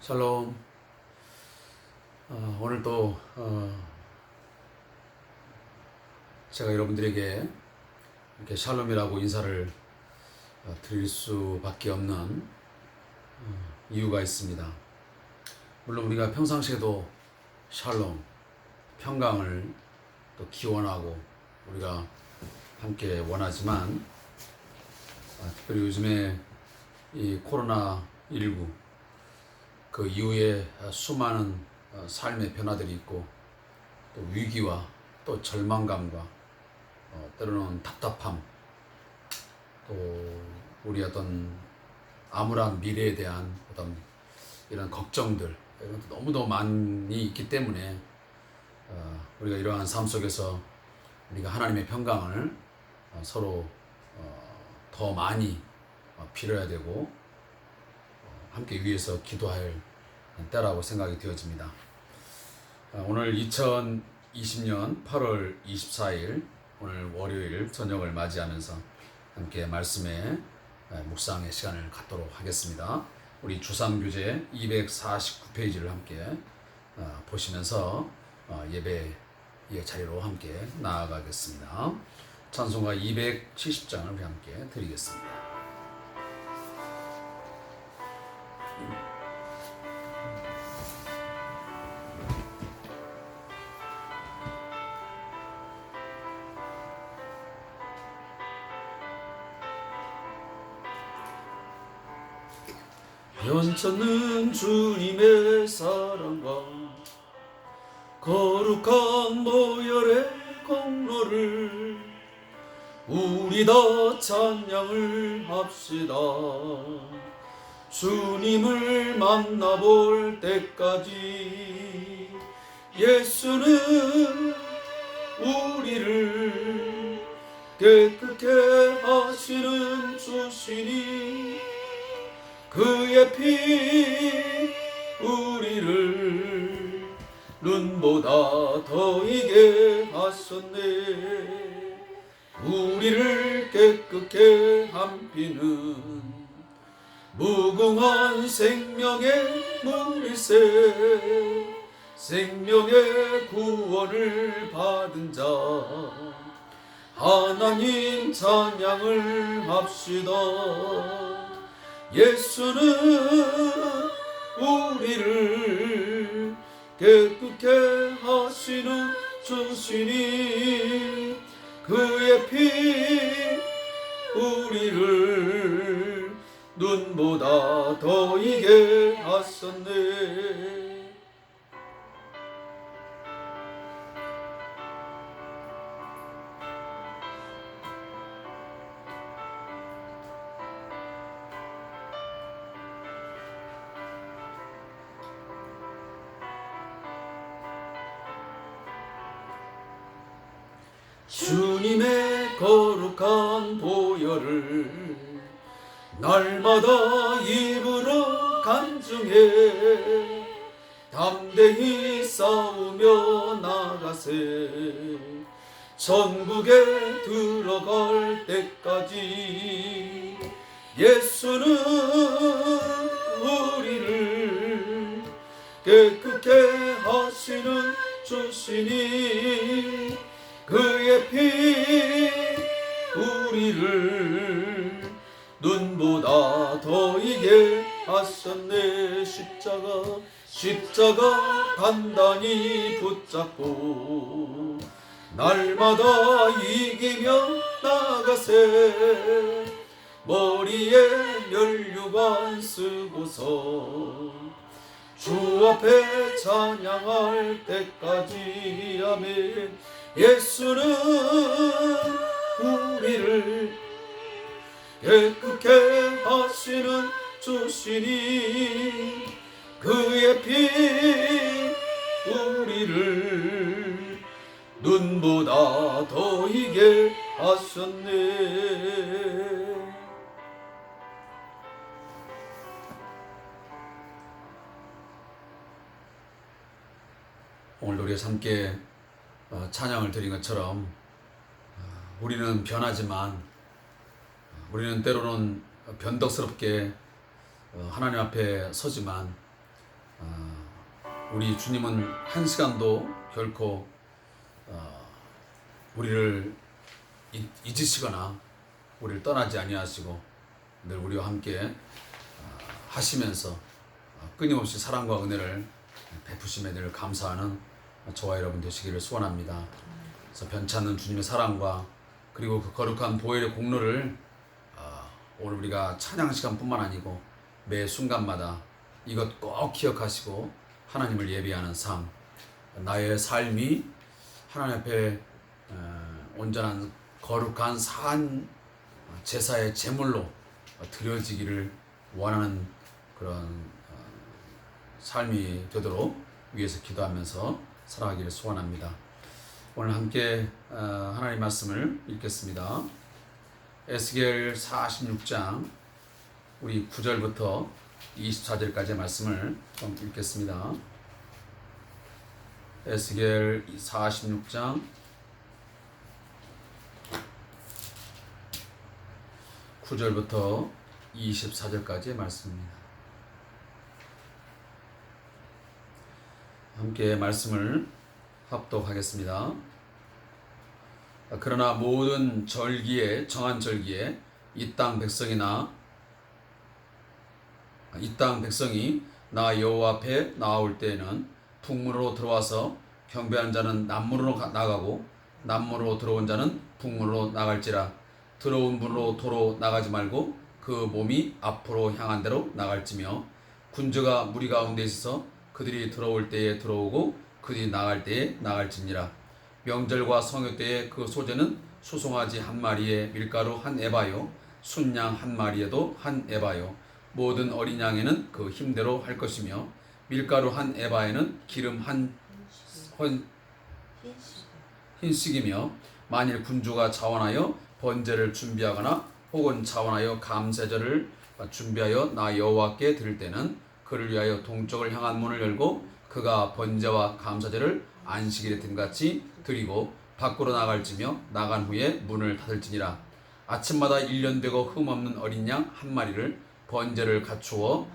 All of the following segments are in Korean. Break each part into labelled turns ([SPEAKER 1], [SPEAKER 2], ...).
[SPEAKER 1] 샬롬. 오늘 또 제가 여러분들에게 이렇게 샬롬이라고 인사를 드릴 수밖에 없는 이유가 있습니다. 물론 우리가 평상시에도 샬롬, 평강을 또 기원하고 우리가 함께 원하지만 특별히 요즘에 이 코로나19 그 이후에 수많은 삶의 변화들이 있고 또 위기와 또 절망감과 때로는 답답함, 또 우리 어떤 암울한 미래에 대한 어떤 이런 걱정들 이런 것도 너무도 많이 있기 때문에 우리가 이러한 삶 속에서 우리가 하나님의 평강을 서로 더 많이 빌어야 되고 함께 위해서 기도할 때라고 생각이 되어집니다. 오늘 2020년 8월 24일 오늘 월요일 저녁을 맞이하면서 함께 말씀의 묵상의 시간을 갖도록 하겠습니다. 우리 주상교재 249페이지를 함께 보시면서 예배의 자리로 함께 나아가겠습니다. 찬송가 270장을 우리 함께 드리겠습니다.
[SPEAKER 2] 변찮는 주님의 사랑과 거룩한 보혈의 공로를 우리 다 찬양을 합시다. 주님을 만나볼 때까지 예수는 우리를 깨끗게 하시는 주시니 그의 피 우리를 눈보다 더 이게 하셨네. 우리를 깨끗게 한 피는 무궁한 생명의 물일세. 생명의 구원을 받은 자 하나님 찬양을 합시다. 예수는 우리를 깨끗게 하시는 주시니 그의 피 우리를 눈보다 더 이게 하셨네. 주님의 거룩한 보혈을 날마다 입으로 간증해 담대히 싸우며 나가세. 천국에 들어갈 때까지 예수는 우리를 깨끗게 하시는 주시니 그의 피 우리를 눈보다 더 이게 하셨네. 십자가 단단히 붙잡고 날마다 이기며 나가세. 머리에 면류관 쓰고서 주 앞에 찬양할 때까지 아멘. 예수는 우리를 깨끗게 하시는 주시니 그의 피 우리를 눈보다 더 이게 하셨네.
[SPEAKER 1] 오늘 우리 함께 찬양을 드린 것처럼 우리는 변하지만 우리는 때로는 변덕스럽게 하나님 앞에 서지만 우리 주님은 한 시간도 결코 우리를 잊으시거나 우리를 떠나지 아니하시고 늘 우리와 함께 하시면서 끊임없이 사랑과 은혜를 베푸심에 늘 감사하는 저와 여러분 되시기를 소원합니다. 그래서 변찮는 주님의 사랑과 그리고 그 거룩한 보혈의 공로를 오늘 우리가 찬양 시간뿐만 아니고 매 순간마다 이것 꼭 기억하시고 하나님을 예비하는 삶, 나의 삶이 하나님 앞에 온전한 거룩한 산 제사의 제물로 드려지기를 원하는 그런 삶이 되도록 위해서 기도하면서 살아가기를 소원합니다. 오늘 함께 하나님 말씀을 읽겠습니다. 에스겔 46장 우리 9절부터 24절까지의 말씀을 좀 읽겠습니다. 에스겔 46장 9절부터 24절까지의 말씀입니다. 함께 말씀을 합독하겠습니다. 그러나 모든 절기에 정한 절기에 이 땅 백성이 나 여호와 앞에 나올 때에는 북문으로 들어와서 경배한 자는 남문으로 나가고 남문으로 들어온 자는 북문으로 나갈지라. 들어온 문으로 도로 나가지 말고 그 몸이 앞으로 향한 대로 나갈지며 군주가 무리 가운데 있어서 그들이 들어올 때에 들어오고 그들이 나갈 때에 나갈지니라. 명절과 성회 때에 그 소재는 수송아지 한 마리에 밀가루 한 에바요 순양 한 마리에도 한 에바요 모든 어린 양에는 그 힘대로 할 것이며 밀가루 한 에바에는 기름 한 흰식이며 만일 군주가 자원하여 번제를 준비하거나 혹은 자원하여 감세절을 준비하여 나 여호와께 드릴 때는 그를 위하여 동쪽을 향한 문을 열고 그가 번제와 감사제를 안식일에 든같이 드리고 밖으로 나갈지며 나간 후에 문을 닫을지니라. 아침마다 1년 되고 흠없는 어린 양 한 마리를 번제를 갖추어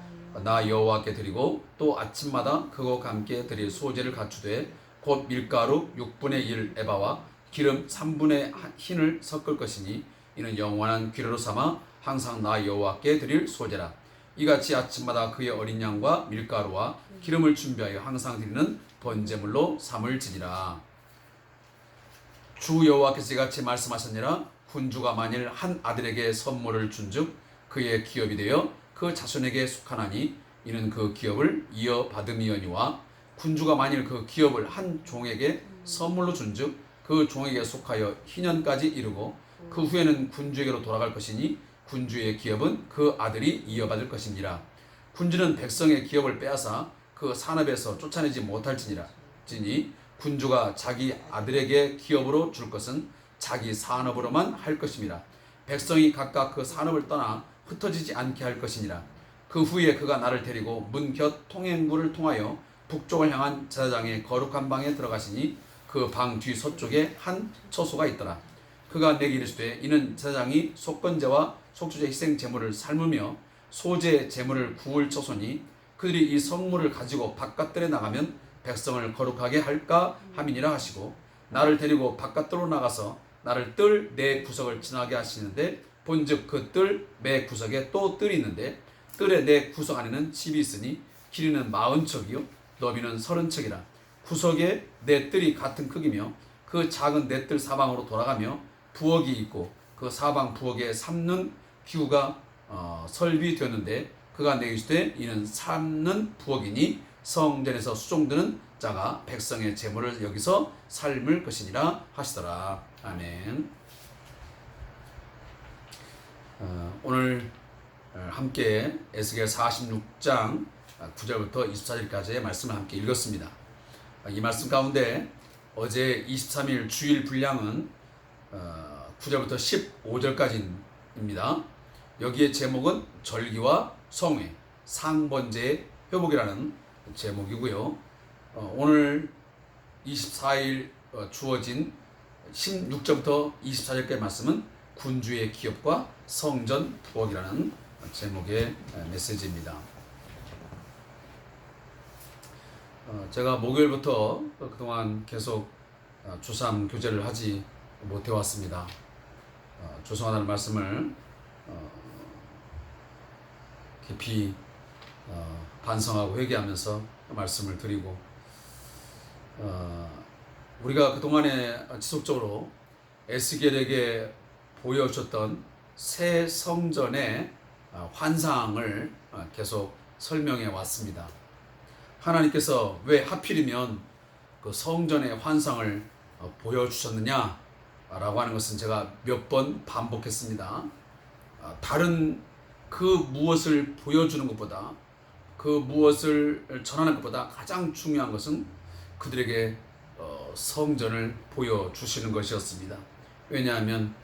[SPEAKER 1] 나 여호와께 드리고 또 아침마다 그것과 함께 드릴 소제를 갖추되 곧 밀가루 6분의 1 에바와 기름 3분의 흰을 섞을 것이니 이는 영원한 규례로 삼아 항상 나 여호와께 드릴 소제라. 이같이 아침마다 그의 어린 양과 밀가루와 기름을 준비하여 항상 드리는 번제물로 삼을지니라. 주 여호와께서 이같이 말씀하셨니라. 군주가 만일 한 아들에게 선물을 준즉 그의 기업이 되어 그 자손에게 속하나니 이는 그 기업을 이어받음이거니와 군주가 만일 그 기업을 한 종에게 선물로 준즉 그 종에게 속하여 희년까지 이르고 그 후에는 군주에게로 돌아갈 것이니 군주의 기업은 그 아들이 이어받을 것이니라. 군주는 백성의 기업을 빼앗아 그 산업에서 쫓아내지 못할지니라. 군주가 자기 아들에게 기업으로 줄 것은 자기 산업으로만 할 것임이라. 백성이 각각 그 산업을 떠나 흩어지지 않게 할 것이니라. 그 후에 그가 나를 데리고 문 곁 통행부를 통하여 북쪽을 향한 제사장의 거룩한 방에 들어가시니 그 방 뒤 서쪽에 한 처소가 있더라. 그가 내게 이르시되 이는 제사장이 속건제와 속주제 희생 제물을 삶으며 소제 제물을 구울 처소니 그들이 이 성물을 가지고 바깥들에 나가면 백성을 거룩하게 할까 함이니라 하시고 나를 데리고 바깥으로 나가서 나를 뜰 네 구석을 지나게 하시는데 본즉 그 뜰 매 구석에 또 뜰이 있는데 뜰의 네 구석 안에는 집이 있으니 길이는 40척이요 너비는 30척이라. 구석에 네 뜰이 같은 크기며 그 작은 네 뜰 사방으로 돌아가며 부엌이 있고 그 사방 부엌에 삶는 기구가 설비되었는데 그가 내게 이르시되 이는 삶는 부엌이니 성전에서 수종드는 자가 백성의 제물을 여기서 삶을 것이니라 하시더라. 아멘. 오늘 함께 에스겔 46장 9절부터 24절까지의 말씀을 함께 읽었습니다. 이 말씀 가운데 어제 23일 주일 분량은 9절부터 15절까지입니다. 여기에 제목은 절기와 성회, 상번제의 회복이라는 제목이고요. 오늘 24일 주어진 16절부터 24절까지 말씀은 군주의 기업과 성전 부엌이라는 제목의 메시지입니다. 제가 목요일부터 그동안 계속 주3 교제를 하지 못해 왔습니다. 죄송하다는 말씀을 깊이 반성하고 회개하면서 말씀을 드리고, 우리가 그동안에 지속적으로 에스겔에게 보여주셨던 새 성전의 환상을 계속 설명해 왔습니다. 하나님께서 왜 하필이면 그 성전의 환상을 보여주셨느냐 라고 하는 것은 제가 몇 번 반복했습니다. 다른 그 무엇을 보여주는 것보다, 그 무엇을 전하는 것보다 가장 중요한 것은 그들에게 성전을 보여주시는 것이었습니다. 왜냐하면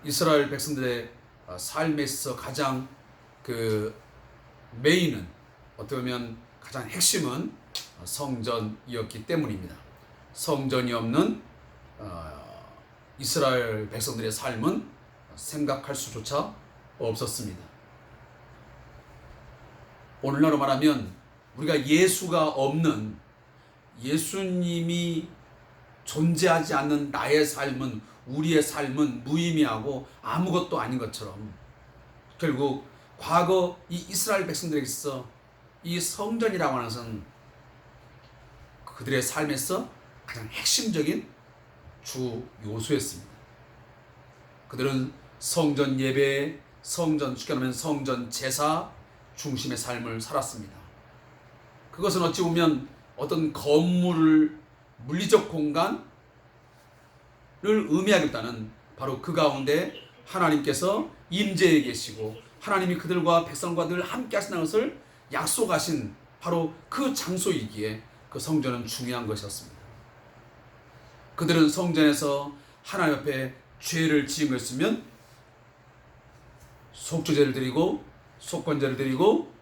[SPEAKER 1] 이스라엘 백성들의 삶에 있어서 가장 그 메인은, 어떻게 보면 가장 핵심은 성전이었기 때문입니다. 성전이 없는 이스라엘 백성들의 삶은 생각할 수조차 없었습니다. 오늘날로 말하면 우리가 예수가 없는, 예수님이 존재하지 않는 나의 삶은, 우리의 삶은 무의미하고 아무것도 아닌 것처럼, 결국 과거 이 이스라엘 백성들에게 있어 이 성전이라고 하는 것은 그들의 삶에서 가장 핵심적인 주 요소였습니다. 그들은 성전 예배, 성전, 쉽게 말하면 성전 제사 중심의 삶을 살았습니다. 그것은 어찌 보면 어떤 건물을, 물리적 공간을 의미하겠다는, 바로 그 가운데 하나님께서 임재해 계시고 하나님이 그들과 백성과 늘 함께 하신다는 것을 약속하신 바로 그 장소이기에 그 성전은 중요한 것이었습니다. 그들은 성전에서 하나님 앞에 죄를 지은 것이면 속죄제를 드리고 속건제를 드리고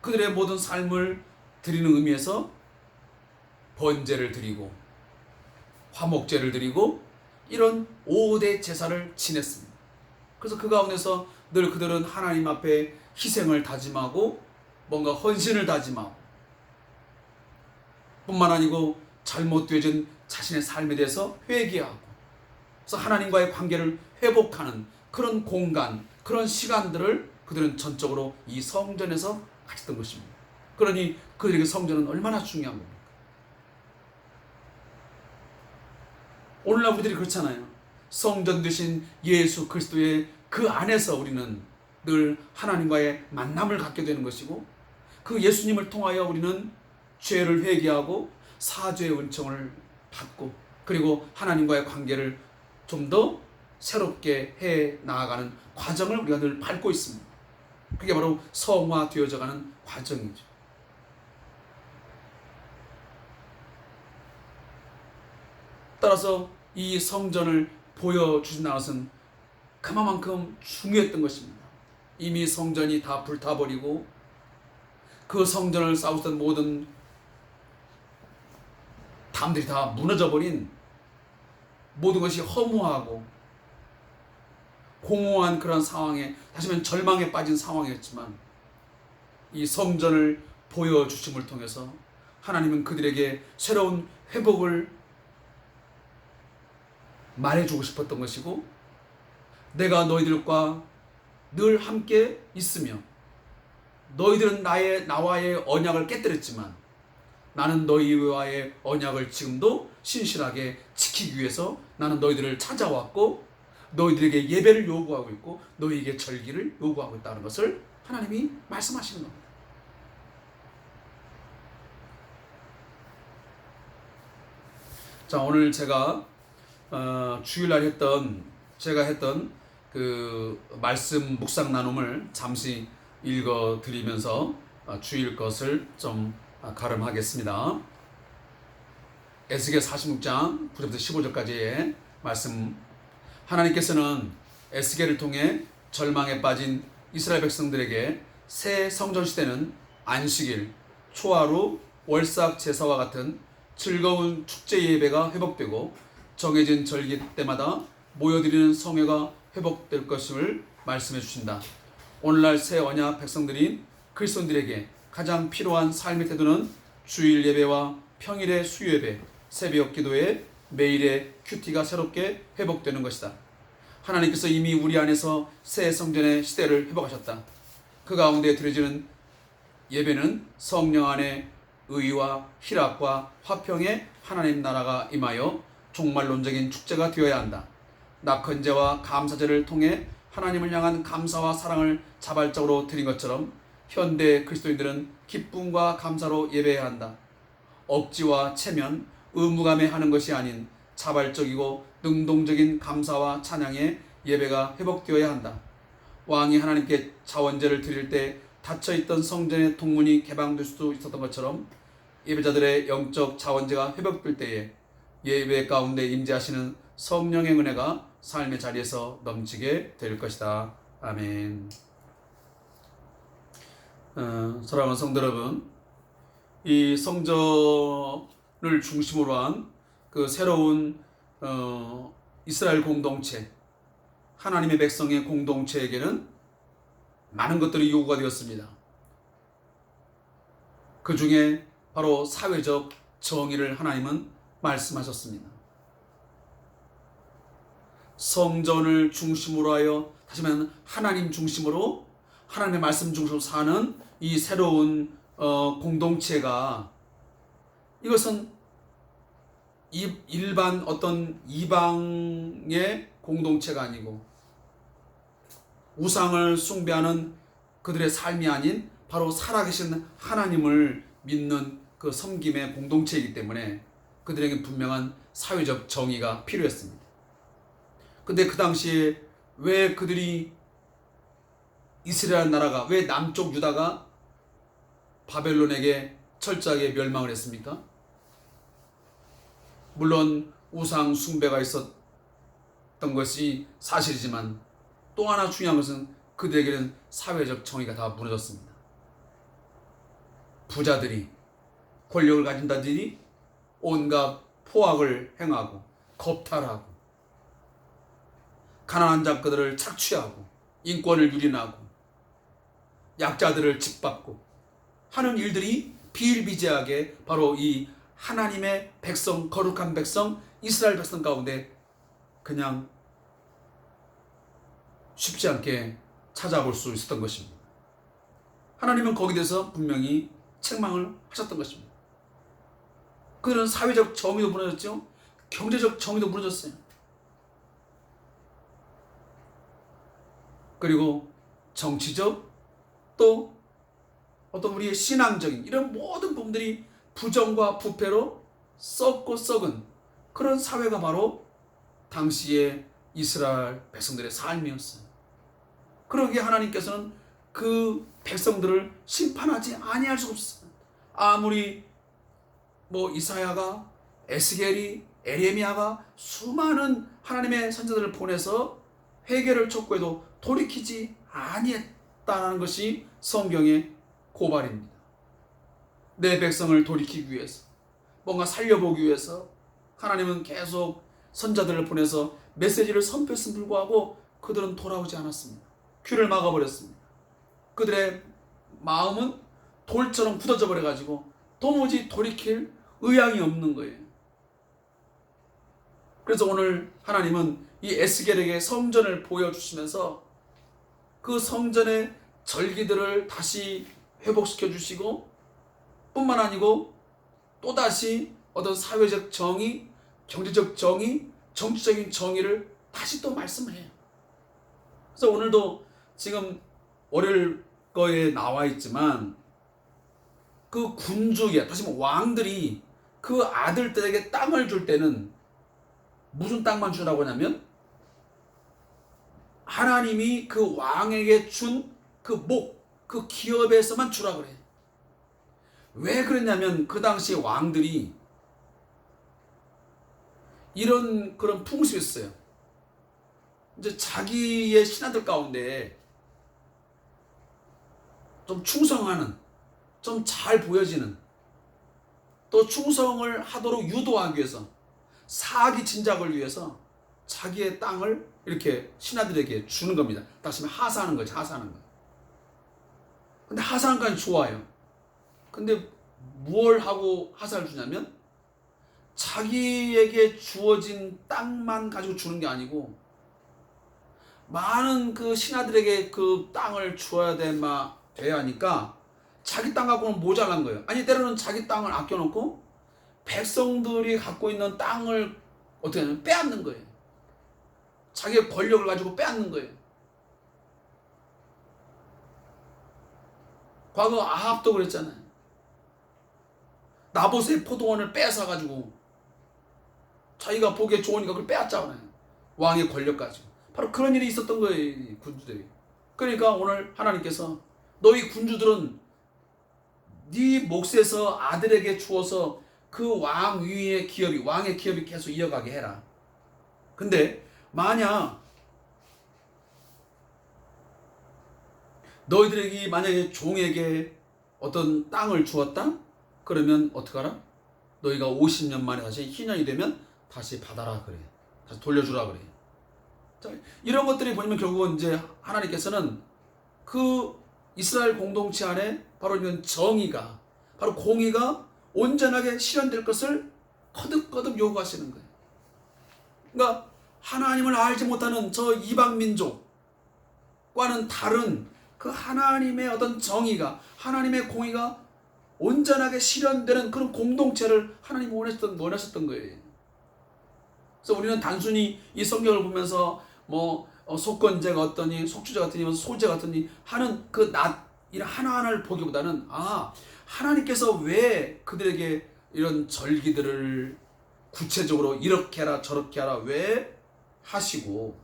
[SPEAKER 1] 그들의 모든 삶을 드리는 의미에서 번제를 드리고 화목제를 드리고 이런 5대 제사를 지냈습니다. 그래서 그 가운데서 늘 그들은 하나님 앞에 희생을 다짐하고 뭔가 헌신을 다짐하고, 뿐만 아니고 잘못되어진 자신의 삶에 대해서 회개하고, 그래서 하나님과의 관계를 회복하는 그런 공간, 그런 시간들을 그들은 전적으로 이 성전에서 가졌던 것입니다. 그러니 그들에게 성전은 얼마나 중요한 겁니까? 오늘날 우리들이 그렇잖아요. 성전 되신 예수 그리스도의 그 안에서 우리는 늘 하나님과의 만남을 갖게 되는 것이고, 그 예수님을 통하여 우리는 죄를 회개하고 사죄의 은총을 받고, 그리고 하나님과의 관계를 좀 더 새롭게 해 나아가는 과정을 우리가 늘 밟고 있습니다. 그게 바로 성화되어져가는 과정이죠. 따라서 이 성전을 보여주신다는 것은 그만큼 중요했던 것입니다. 이미 성전이 다 불타버리고 그 성전을 쌓았던 모든 담들이 다 무너져버린, 모든 것이 허무하고 공허한 그런 상황에, 다시 말하면 절망에 빠진 상황이었지만, 이 성전을 보여주심을 통해서 하나님은 그들에게 새로운 회복을 말해주고 싶었던 것이고, 내가 너희들과 늘 함께 있으며 너희들은 나와의 언약을 깨뜨렸지만 나는 너희와의 언약을 지금도 신실하게 지키기 위해서 나는 너희들을 찾아왔고 너희들에게 예배를 요구하고 있고 너희에게 절기를 요구하고 있다는 것을 하나님이 말씀하시는 겁니다. 자, 오늘 제가 주일날 제가 했던 그 말씀 묵상 나눔을 잠시 읽어드리면서 주일 것을 좀 가름하겠습니다. 에스겔 46장 9절부터 15절까지의 말씀. 하나님께서는 에스겔을 통해 절망에 빠진 이스라엘 백성들에게 새 성전 시대는 안식일, 초하루, 월삭 제사와 같은 즐거운 축제 예배가 회복되고 정해진 절기 때마다 모여드리는 성회가 회복될 것을 말씀해 주신다. 오늘날 새 언약 백성들인 그리스도인들에게 가장 필요한 삶의 태도는 주일 예배와 평일의 수요예배, 새벽 기도에 매일의 큐티가 새롭게 회복되는 것이다. 하나님께서 이미 우리 안에서 새 성전의 시대를 회복하셨다. 그 가운데 드려지는 예배는 성령 안에 의와 희락과 화평의 하나님 나라가 임하여 종말론적인 축제가 되어야 한다. 낙헌제와 감사제를 통해 하나님을 향한 감사와 사랑을 자발적으로 드린 것처럼 현대 그리스도인들은 기쁨과 감사로 예배해야 한다. 억지와 체면, 의무감에 하는 것이 아닌 자발적이고 능동적인 감사와 찬양의 예배가 회복되어야 한다. 왕이 하나님께 자원제를 드릴 때 닫혀있던 성전의 통문이 개방될 수도 있었던 것처럼 예배자들의 영적 자원제가 회복될 때에 예배 가운데 임재하시는 성령의 은혜가 삶의 자리에서 넘치게 될 것이다. 아멘. 사랑하는 성도 여러분, 이 성전을 중심으로 한 그 새로운 이스라엘 공동체, 하나님의 백성의 공동체에게는 많은 것들이 요구가 되었습니다. 그 중에 바로 사회적 정의를 하나님은 말씀하셨습니다. 성전을 중심으로 하여, 다시 말하면 하나님 중심으로, 하나님의 말씀 중심으로 사는 이 새로운 공동체가, 이것은 일반 어떤 이방의 공동체가 아니고 우상을 숭배하는 그들의 삶이 아닌 바로 살아계신 하나님을 믿는 그 섬김의 공동체이기 때문에 그들에게 분명한 사회적 정의가 필요했습니다. 근데 그 당시에 왜 그들이, 이스라엘 나라가, 왜 남쪽 유다가 바벨론에게 철저하게 멸망을 했습니까? 물론 우상 숭배가 있었던 것이 사실이지만 또 하나 중요한 것은 그들에게는 사회적 정의가 다 무너졌습니다. 부자들이, 권력을 가진 자들이 온갖 포악을 행하고 겁탈하고 가난한 자들을 착취하고 인권을 유린하고 약자들을 짓밟고 하는 일들이 비일비재하게 바로 이 하나님의 백성, 거룩한 백성, 이스라엘 백성 가운데 그냥 쉽지 않게 찾아볼 수 있었던 것입니다. 하나님은 거기에 대해서 분명히 책망을 하셨던 것입니다. 그들은 사회적 정의도 무너졌죠. 경제적 정의도 무너졌어요. 그리고 정치적, 또 어떤 우리의 신앙적인 이런 모든 부분들이 부정과 부패로 썩고 썩은 그런 사회가 바로 당시의 이스라엘 백성들의 삶이었어요. 그러기에 하나님께서는 그 백성들을 심판하지 아니할 수 없어요. 아무리 이사야가, 에스겔이, 에레미야가 수많은 하나님의 선지자들을 보내서 회개를 촉구해도 돌이키지 아니했다는 것이 성경의 고발입니다. 내 백성을 돌이키기 위해서, 뭔가 살려보기 위해서 하나님은 계속 선자들을 보내서 메시지를 선포했음에 불구하고 그들은 돌아오지 않았습니다. 귀를 막아버렸습니다. 그들의 마음은 돌처럼 굳어져 버려가지고 도무지 돌이킬 의향이 없는 거예요. 그래서 오늘 하나님은 이 에스겔에게 성전을 보여주시면서 그 성전의 절기들을 다시 회복시켜 주시고 뿐만 아니고 또다시 어떤 사회적 정의, 경제적 정의, 정치적인 정의를 다시 또 말씀을 해요. 그래서 오늘도 지금 월요일 거에 나와 있지만 그 군주에, 다시 말하면 왕들이 그 아들들에게 땅을 줄 때는 무슨 땅만 주라고 하냐면 하나님이 그 왕에게 준 그 그 기업에서만 주라고 그래요. 왜 그랬냐면 그 당시 왕들이 이런 그런 풍습이 있어요. 이제 자기의 신하들 가운데 좀 충성하는, 좀 잘 보여지는, 또 충성을 하도록 유도하기 위해서, 사기 진작을 위해서 자기의 땅을 이렇게 신하들에게 주는 겁니다. 다시 말해 하사하는 거지, 하사하는 거. 근데 하사하는 건 좋아요. 근데 뭘 하고 하사를 주냐면 자기에게 주어진 땅만 가지고 주는 게 아니고 많은 그 신하들에게 그 땅을 주어야 돼야 하니까 자기 땅 갖고는 모자란 거예요. 아니 때로는 자기 땅을 아껴놓고 백성들이 갖고 있는 땅을 어떻게 하냐면 빼앗는 거예요. 자기의 권력을 가지고 빼앗는 거예요. 과거 아합도 그랬잖아요. 나봇의 포도원을 뺏어가지고 자기가 보기에 좋으니까 그걸 빼앗잖아요. 왕의 권력 가지고. 바로 그런 일이 있었던 거예요, 군주들이. 그러니까 오늘 하나님께서 너희 군주들은 네 몫에서 아들에게 주어서 그 왕 위의 기업이, 왕의 기업이 계속 이어가게 해라. 근데 만약 너희들에게 만약에 종에게 어떤 땅을 주었다? 그러면 어떡하라? 너희가 50년 만에 다시 희년이 되면 다시 받아라 그래. 다시 돌려주라 그래. 자, 이런 것들이 보면 결국은 이제 하나님께서는 그 이스라엘 공동체 안에 바로 이런 정의가, 바로 공의가 온전하게 실현될 것을 거듭거듭 요구하시는 거예요. 그러니까 하나님을 알지 못하는 저 이방 민족과는 다른 그 하나님의 어떤 정의가, 하나님의 공의가 온전하게 실현되는 그런 공동체를 하나님이 원하셨던 거예요. 그래서 우리는 단순히 이 성경을 보면서 속건제가 어떠니, 속주제가 어떠니, 소제가 어떠니 하는 그 이런 하나하나를 보기보다는 하나님께서 왜 그들에게 이런 절기들을 구체적으로 이렇게 해라 저렇게 하라 왜 하시고,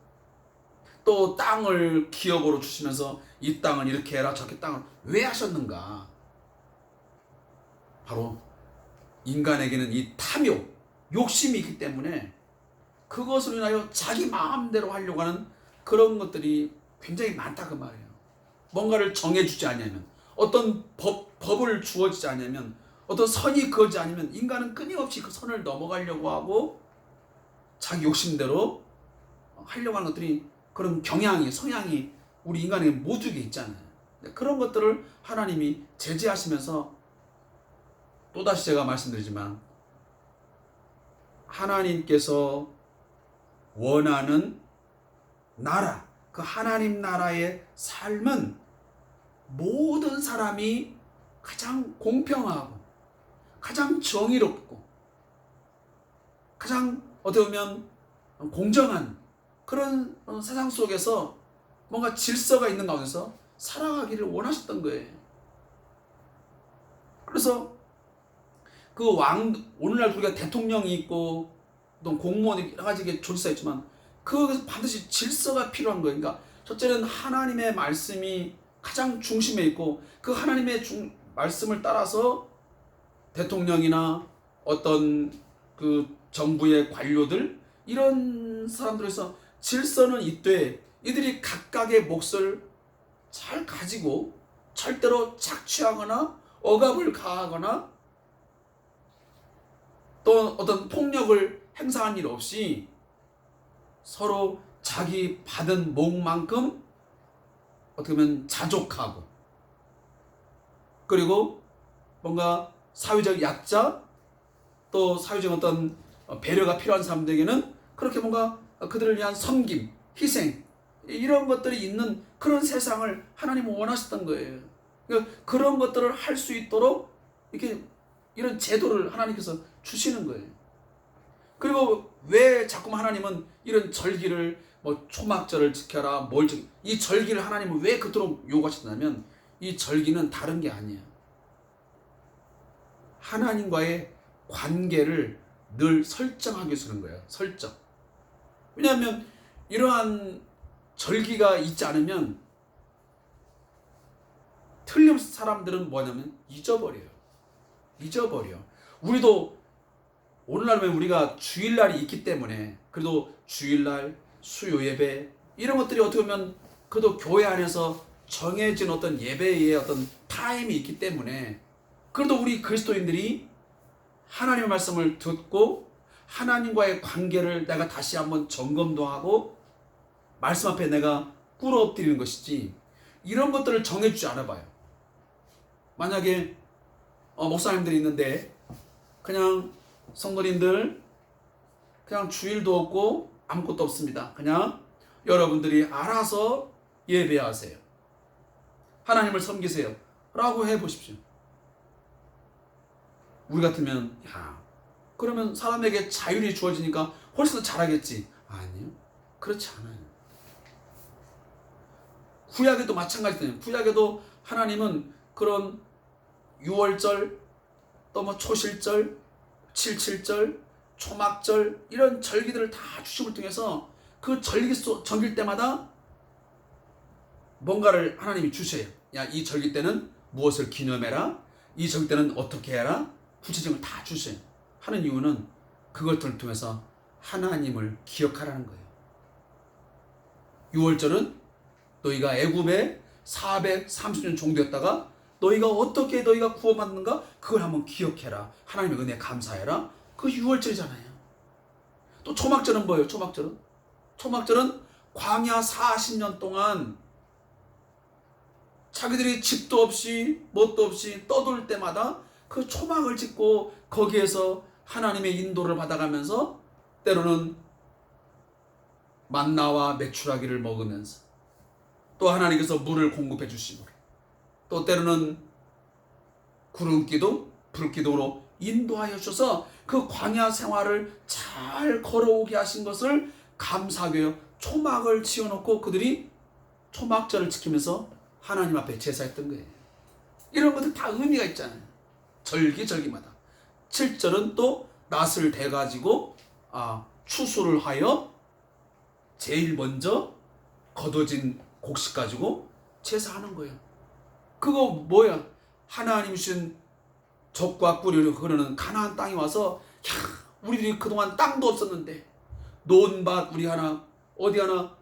[SPEAKER 1] 또 땅을 기업으로 주시면서 이 땅을 이렇게 해라 저렇게 땅을 왜 하셨는가. 바로 인간에게는 이 탐욕, 욕심이 있기 때문에 그것으로 인하여 자기 마음대로 하려고 하는 그런 것들이 굉장히 많다 그 말이에요. 뭔가를 정해주지 않으면, 어떤 법을 주어지지 않으면, 어떤 선이 그어지지 않으면 인간은 끊임없이 그 선을 넘어가려고 하고 자기 욕심대로 하려고 하는 것들이, 그런 경향이, 성향이 우리 인간에게 모두에게 있잖아요. 그런 것들을 하나님이 제지하시면서, 또다시 제가 말씀드리지만 하나님께서 원하는 나라, 그 하나님 나라의 삶은 모든 사람이 가장 공평하고 가장 정의롭고 가장 어떻게 보면 공정한 그런 세상 속에서 뭔가 질서가 있는 가운데서 살아가기를 원하셨던 거예요. 그래서 그 오늘날 우리가 대통령이 있고 또 공무원이 여러 가지 존재가 있지만 그 반드시 질서가 필요한 거예요. 그러니까 첫째는 하나님의 말씀이 가장 중심에 있고 그 하나님의 말씀을 따라서 대통령이나 어떤 그 정부의 관료들 이런 사람들에서 질서는 있되 이들이 각각의 몫을 잘 가지고 절대로 착취하거나 억압을 가하거나 또 어떤 폭력을 행사한 일 없이 서로 자기 받은 몫만큼 어떻게 보면 자족하고, 그리고 뭔가 사회적 약자 또 사회적 어떤 배려가 필요한 사람들에게는 그렇게 뭔가 그들을 위한 섬김, 희생 이런 것들이 있는 그런 세상을 하나님은 원하셨던 거예요. 그러니까 그런 것들을 할 수 있도록 이렇게 이런 제도를 하나님께서 주시는 거예요. 그리고 왜 자꾸만 하나님은 이런 절기를 초막절을 지켜라 이 절기를 하나님은 왜 그토록 요구하셨냐면 이 절기는 다른 게 아니에요. 하나님과의 관계를 늘 설정하기 위해서 그런 거예요. 설정. 왜냐하면 이러한 절기가 있지 않으면 틀림 사람들은 뭐냐면 잊어버려. 우리도 오늘날 우리가 주일날이 있기 때문에 그래도 주일날, 수요 예배 이런 것들이 어떻게 보면 그래도 교회 안에서 정해진 어떤 예배의 어떤 타임이 있기 때문에 그래도 우리 그리스도인들이 하나님의 말씀을 듣고 하나님과의 관계를 내가 다시 한번 점검도 하고 말씀 앞에 내가 꿇어 엎드리는 것이지 이런 것들을 정해주지 않아 봐요. 만약에 목사님들이 있는데 그냥 성도님들 그냥 주일도 없고 아무것도 없습니다. 그냥 여러분들이 알아서 예배하세요. 하나님을 섬기세요. 라고 해보십시오. 우리 같으면 그러면 사람에게 자율이 주어지니까 훨씬 더 잘하겠지. 아니요. 그렇지 않아요. 구약에도 마찬가지예요. 구약에도 하나님은 그런 유월절, 또 뭐 초실절, 칠칠절, 초막절 이런 절기들을 다 주심을 통해서 그 절길 때마다 뭔가를 하나님이 주셔요. 야, 이 절기 때는 무엇을 기념해라. 이 절기 때는 어떻게 해라. 구체적으로 다 주셔요. 하는 이유는 그것들을 통해서 하나님을 기억하라는 거예요. 유월절은 너희가 애굽에 430년 종되었다가 너희가 어떻게 너희가 구원받는가 그걸 한번 기억해라. 하나님의 은혜에 감사해라. 그 유월절이잖아요. 또 초막절은 뭐예요? 초막절은 광야 40년 동안 자기들이 집도 없이 뭣도 없이 떠돌 때마다 그 초막을 짓고 거기에서 하나님의 인도를 받아가면서 때로는 만나와 메추라기를 먹으면서 또 하나님께서 물을 공급해 주시고 또 때로는 구름기도 불기도로 인도하여 주셔서 그 광야 생활을 잘 걸어오게 하신 것을 감사하게 하여 초막을 지어놓고 그들이 초막절을 지키면서 하나님 앞에 제사했던 거예요. 이런 것들 다 의미가 있잖아요. 절기마다. 7절은 또 낫을 대가지고 추수를 하여 제일 먼저 걷어진 곡식 가지고 제사하는 거예요. 그거 뭐야? 하나님 주신 젖과 꿀이 흐르는 가나안 땅에 와서 우리들이 그동안 땅도 없었는데 논밭 우리 하나 어디 하나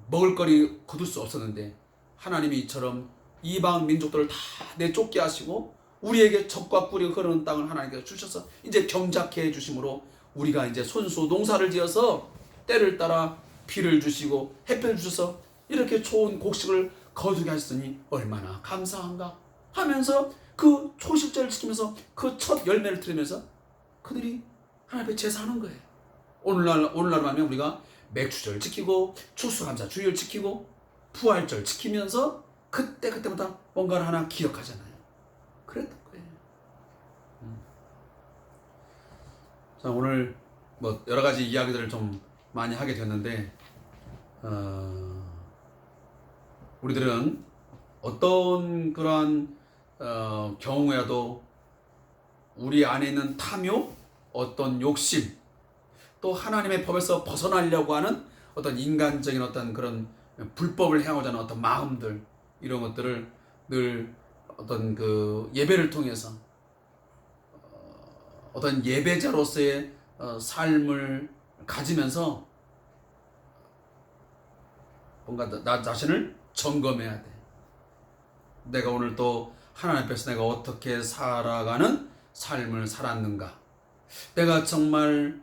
[SPEAKER 1] 먹을거리 거둘 수 없었는데 하나님이 이처럼 이방 민족들을 다 내쫓게 하시고 우리에게 젖과 꿀이 흐르는 땅을 하나님께서 주셔서 이제 경작해 주심으로 우리가 이제 손수 농사를 지어서 때를 따라 비를 주시고 햇볕을 주셔서 이렇게 좋은 곡식을 거두게 하셨으니 얼마나 감사한가 하면서 그 초실절을 지키면서 그 첫 열매를 들으면서 그들이 하나님 앞에 제사하는 거예요. 오늘날 하면 우리가 맥주절 지키고 추수감사 주일 지키고 부활절 지키면서 그때마다 뭔가를 하나 기억하잖아요. 그랬던 거예요. 자, 오늘 뭐 여러 가지 이야기들을 좀 많이 하게 됐는데 우리들은 어떤 그러한 경우에도 우리 안에 있는 탐욕, 어떤 욕심, 또 하나님의 법에서 벗어나려고 하는 어떤 인간적인 어떤 그런 불법을 행하고자 하는 어떤 마음들 이런 것들을 늘 어떤 그 예배를 통해서 어떤 예배자로서의 삶을 가지면서 뭔가 나 자신을 점검해야 돼. 내가 오늘 또 하나님 앞에서 내가 어떻게 살아가는 삶을 살았는가. 내가 정말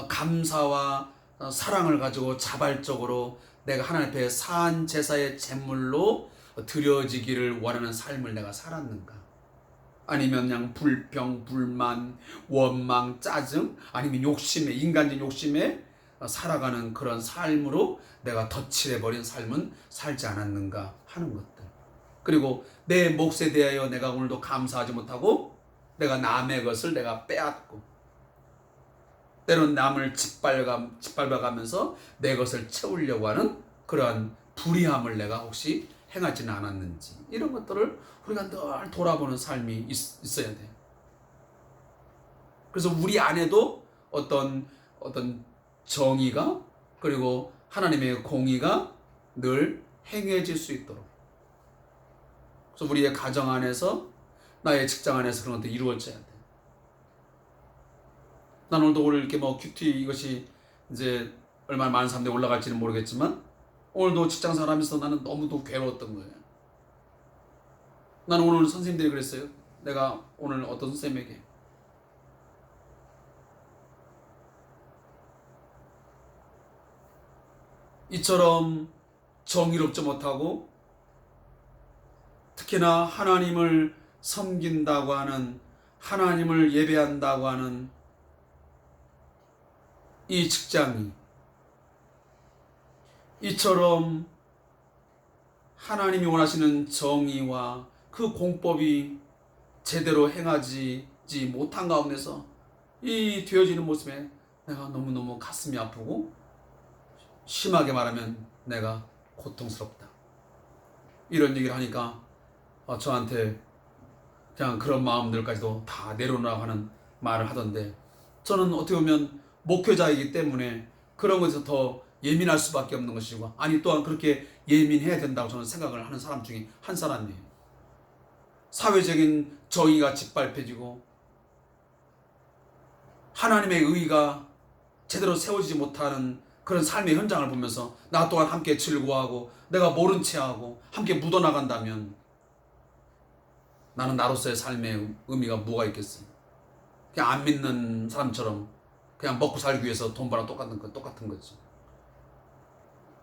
[SPEAKER 1] 감사와 사랑을 가지고 자발적으로 내가 하나님 앞에 산 제사의 제물로 드려지기를 원하는 삶을 내가 살았는가. 아니면 그냥 불평, 불만, 원망, 짜증, 아니면 욕심에, 인간적인 욕심에 살아가는 그런 삶으로 내가 덧칠해버린 삶은 살지 않았는가 하는 것들. 그리고 내 몫에 대하여 내가 오늘도 감사하지 못하고 내가 남의 것을 내가 빼앗고 때론 남을 짓밟아가면서 내 것을 채우려고 하는 그러한 불의함을 내가 혹시 행하지는 않았는지 이런 것들을 우리가 늘 돌아보는 삶이 있어야 돼. 그래서 우리 안에도 어떤 정의가 그리고 하나님의 공의가 늘 행해질 수 있도록. 그래서 우리의 가정 안에서 나의 직장 안에서 그런 것들이 이루어져야 돼. 난 오늘도 오늘 이렇게 뭐 큐티 이것이 이제 얼마나 많은 사람들이 올라갈지는 모르겠지만 오늘도 직장 생활하면서 나는 너무도 괴로웠던 거예요. 나는 오늘 선생님들이 그랬어요. 내가 오늘 어떤 선생님에게 이처럼 정의롭지 못하고 특히나 하나님을 섬긴다고 하는, 하나님을 예배한다고 하는 이 직장이 이처럼 하나님이 원하시는 정의와 그 공법이 제대로 행하지 못한 가운데서 이 되어지는 모습에 내가 너무너무 가슴이 아프고, 심하게 말하면 내가 고통스럽다. 이런 얘기를 하니까 저한테 그냥 그런 마음들까지도 다 내려놓으라고 하는 말을 하던데, 저는 어떻게 보면 목회자이기 때문에 그런 것에서 더 예민할 수밖에 없는 것이고, 아니 또한 그렇게 예민해야 된다고 저는 생각을 하는 사람 중에 한 사람이에요. 사회적인 정의가 짓밟혀지고 하나님의 의의가 제대로 세워지지 못하는 그런 삶의 현장을 보면서 나 또한 함께 즐거워하고 내가 모른 체하고 함께 묻어나간다면 나는 나로서의 삶의 의미가 뭐가 있겠어요? 그냥 안 믿는 사람처럼 그냥 먹고 살기 위해서 돈 벌어 똑같은 거지.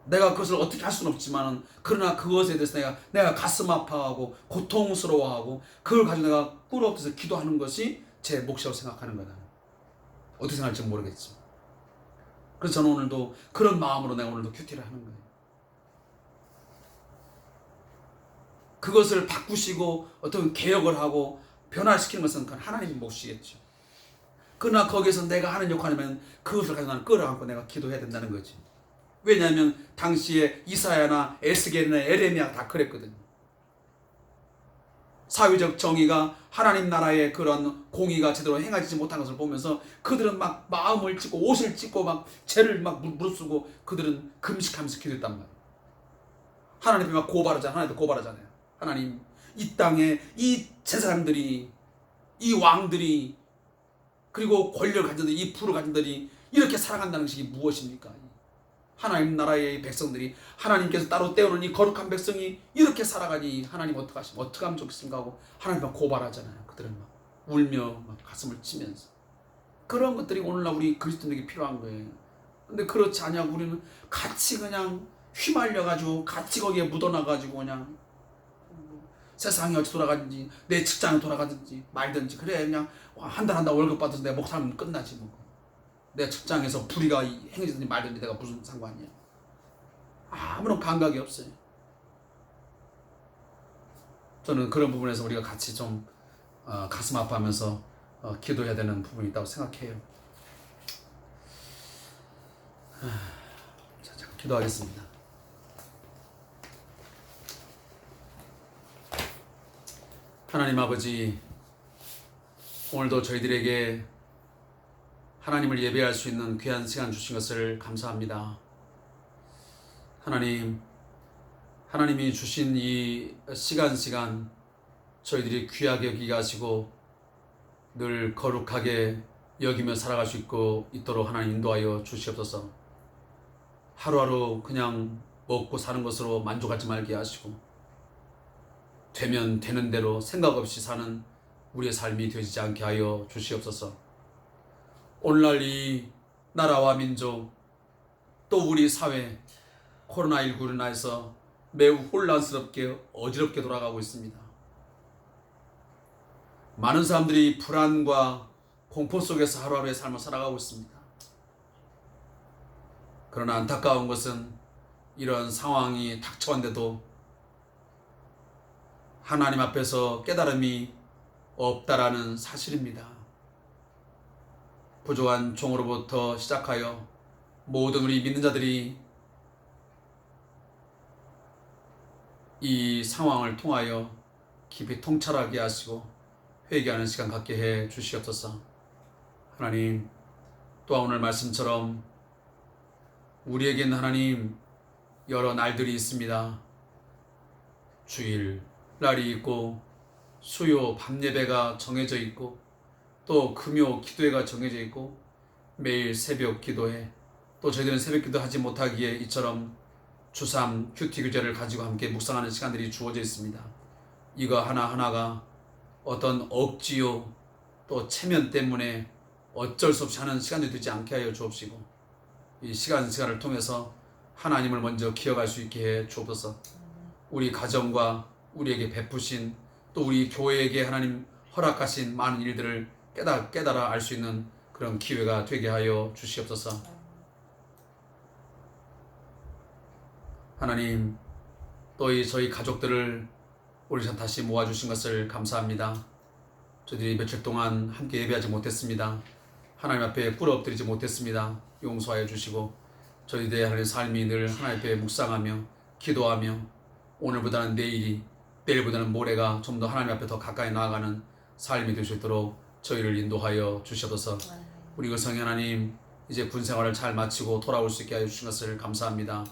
[SPEAKER 1] 내가 그것을 어떻게 할 수는 없지만, 그러나 그것에 대해서 내가 가슴 아파하고 고통스러워하고 그걸 가지고 내가 꿇어엎어서 기도하는 것이 제 몫이라고 생각하는 거다. 어떻게 생각할지 모르겠지. 그래서 저는 오늘도 그런 마음으로 내가 오늘도 큐티를 하는 거예요. 그것을 바꾸시고 어떤 개혁을 하고 변화시키는 것은 그건 하나님의 몫이겠죠. 그러나 거기에서 내가 하는 역할이면 그것을 가지고 나는 끌어안고 내가 기도해야 된다는 거지. 왜냐하면 당시에 이사야나 에스겔이나 에레미야가 다 그랬거든요. 사회적 정의가, 하나님 나라의 그런 공의가 제대로 행하지 못한 것을 보면서 그들은 막 마음을 찢고 옷을 찢고 막 죄를 막 무릅쓰고 그들은 금식하면서 기도했단 말이에요. 하나님 앞에 막 고발하잖아요. 하나님도 고발하잖아요. 하나님, 이 땅에 이 제사장들이, 이 왕들이, 그리고 권력을 가진 이 부를 가진 들이 이렇게 살아간다는 것이 무엇입니까? 하나님 나라의 백성들이, 하나님께서 따로 떼어놓은 이 거룩한 백성이 이렇게 살아가니 하나님 어떻게 하면 좋겠습니까 하고 하나님 막 고발하잖아요. 그들은 막 울며 막 가슴을 치면서. 그런 것들이 오늘날 우리 그리스도인에게 필요한 거예요. 근데 그렇지 않냐고 우리는 같이 그냥 휘말려가지고 같이 거기에 묻어나가지고 그냥 세상이 어찌 돌아가든지 내 직장이 돌아가든지 말든지 그래 그냥 한 달 월급 받아서 내 목 살면 끝나지 뭐. 내 직장에서 불의가 행해지든지 말든지 내가 무슨 상관이야. 아무런 감각이 없어요. 저는 그런 부분에서 우리가 같이 좀 가슴 아파하면서 기도해야 되는 부분이 있다고 생각해요. 자, 잠깐 기도하겠습니다. 하나님 아버지, 오늘도 저희들에게 하나님을 예배할 수 있는 귀한 시간 주신 것을 감사합니다. 하나님이 주신 이 시간 저희들이 귀하게 여기게 하시고 늘 거룩하게 여기며 살아갈 수 있도록 하나님 인도하여 주시옵소서. 하루하루 그냥 먹고 사는 것으로 만족하지 말게 하시고 되면 되는 대로 생각 없이 사는 우리의 삶이 되지 않게 하여 주시옵소서. 오늘날 이 나라와 민족 또 우리 사회 코로나19로 인해서 매우 혼란스럽게 어지럽게 돌아가고 있습니다. 많은 사람들이 불안과 공포 속에서 하루하루의 삶을 살아가고 있습니다. 그러나 안타까운 것은 이런 상황이 닥쳐왔는데도 하나님 앞에서 깨달음이 없다라는 사실입니다. 부족한 종으로부터 시작하여 모든 우리 믿는 자들이 이 상황을 통하여 깊이 통찰하게 하시고 회개하는 시간 갖게 해 주시옵소서. 하나님, 또한 오늘 말씀처럼 우리에게는 하나님 여러 날들이 있습니다. 주일 날이 있고 수요 밤 예배가 정해져 있고 또 금요 기도회가 정해져 있고 매일 새벽 기도회, 또 저희들은 새벽 기도하지 못하기에 이처럼 주3 큐티 교제를 가지고 함께 묵상하는 시간들이 주어져 있습니다. 이거 하나하나가 어떤 억지요 또 체면 때문에 어쩔 수 없이 하는 시간들이 되지 않게 하여 주옵시고 이 시간을 통해서 하나님을 먼저 기억할 수 있게 해 주옵소서. 우리 가정과 우리에게 베푸신 또 우리 교회에게 하나님 허락하신 많은 일들을 깨달아 알 수 있는 그런 기회가 되게 하여 주시옵소서. 하나님, 또 저희 가족들을 오리산 다시 모아주신 것을 감사합니다. 저희들이 며칠 동안 함께 예배하지 못했습니다. 하나님 앞에 꿇어엎드리지 못했습니다. 용서하여 주시고 저희들의 하나님의 삶이 늘 하나님 앞에 묵상하며 기도하며 오늘보다는 내일보다는 모레가 좀 더 하나님 앞에 더 가까이 나아가는 삶이 될 수 있도록 저희를 인도하여 주시옵소서. 우리 의성의 하나님, 이제 군 생활을 잘 마치고 돌아올 수 있게 하여 주신 것을 감사합니다.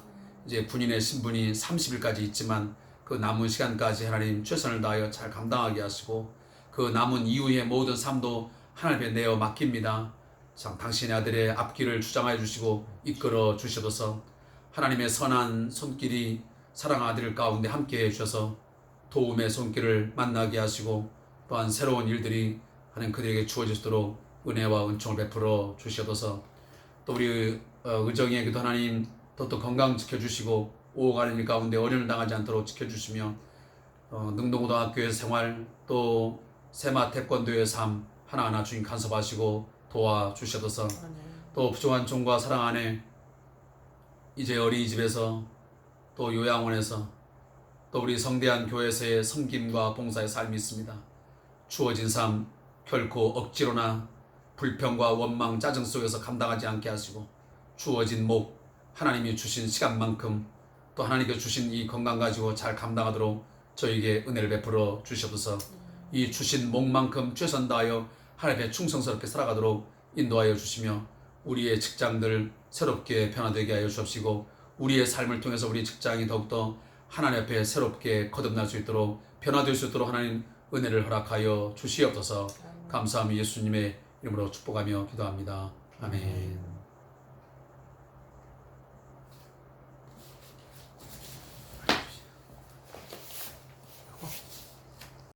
[SPEAKER 1] 이제 군인의 신분이 30일까지 있지만 그 남은 시간까지 하나님 최선을 다하여 잘 감당하게 하시고 그 남은 이후의 모든 삶도 하나님께 내어 맡깁니다. 참 당신의 아들의 앞길을 주장하여 주시고 이끌어 주시옵소서. 하나님의 선한 손길이 사랑하는 아들 가운데 함께해 주셔서 도움의 손길을 만나게 하시고 또한 새로운 일들이 하나님 그들에게 주어지도록 은혜와 은총을 베풀어 주시옵소서. 또 우리 의정이에게도 하나님 또 건강 지켜주시고 오가는 일 가운데 어려움을 당하지 않도록 지켜주시며 능동고등학교의 생활 또 세마 태권도의 삶 하나하나 주님 간섭하시고 도와주시옵소서. 또 부족한 종과 사랑 안에 이제 어린이집에서 또 요양원에서 또 우리 성대한 교회에서의 섬김과 봉사의 삶이 있습니다. 주어진 삶 결코 억지로나 불평과 원망 짜증 속에서 감당하지 않게 하시고 주어진 목 하나님이 주신 시간만큼 또 하나님께 주신 이 건강 가지고 잘 감당하도록 저에게 은혜를 베풀어 주시옵소서. 이 주신 목만큼 최선 다하여 하나님께 충성스럽게 살아가도록 인도하여 주시며 우리의 직장들 새롭게 변화되게 하여 주옵시고 우리의 삶을 통해서 우리 직장이 더욱더 하나님 앞에 새롭게 거듭날 수 있도록 변화될 수 있도록 하나님 은혜를 허락하여 주시옵소서. 감사하며 예수님의 이름으로 축복하며 기도합니다. 아멘.